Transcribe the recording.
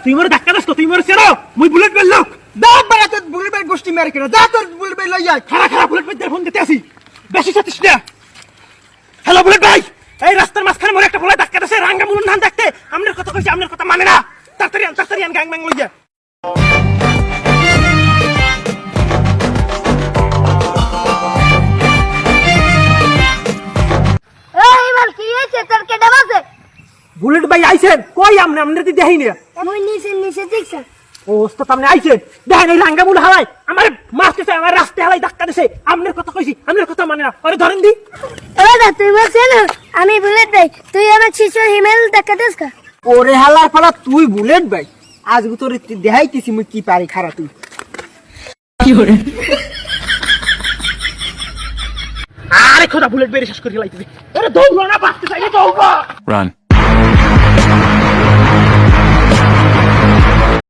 তুই মোরে ধাক্কা দাস তো, তুই মোরে চেনো, মুই বুলেট বেল লোক। দাও বেড়া তোর বুলেট ভাই গোষ্ঠী মেরে কেন, যা তোর বুলেট ভাই লই আয়। খারা খারা বুলেট ভাই ফোন দিতে আসি, বেশি চাচ্ছিস না। হ্যালো বুলেট ভাই, এই রাস্তার মাঝখানে মোরে একটা বলে ধাক্কা দাসে রাঙ্গা মুলুন ধান দেখতে, আমনের কথা কইছি, আমনের কথা মানে না। তাড়াতাড়ি আন গ্যাং ম্যাং লইয়া। এই বল কি হয়েছে তোর কেডা বাজে? বুলেট ভাই আইছেন কই? আমনে দি দেখাই না। মুই নিচে দেখছ। ও ওস্তাদ আপনি আইছেন, দেখেন এই রাঙ্গা মুল হালাই আমার মারতেছে, আমার রাস্তায় হালাই ধাক্কা দিছে। আমনের কথা কইছি, আমনের কথা মানে না। আরে ধরেন দি। দাদা তুই বলছিস না আমি বুলেট ভাই, তুই আমার শিশু হিমেল দেখাতেস কা? ওরে হালার ফালা তুই বুলেট ভাই, আজ তোর দেখাইতেছি মুই কি পারি খারা তুই। আরে খোদা বুলেট বেরিয়ে শেষ করে লাইতেছে। আরে দৌড়ো না, বাঁচতে চাইলে দৌড়ো। Run.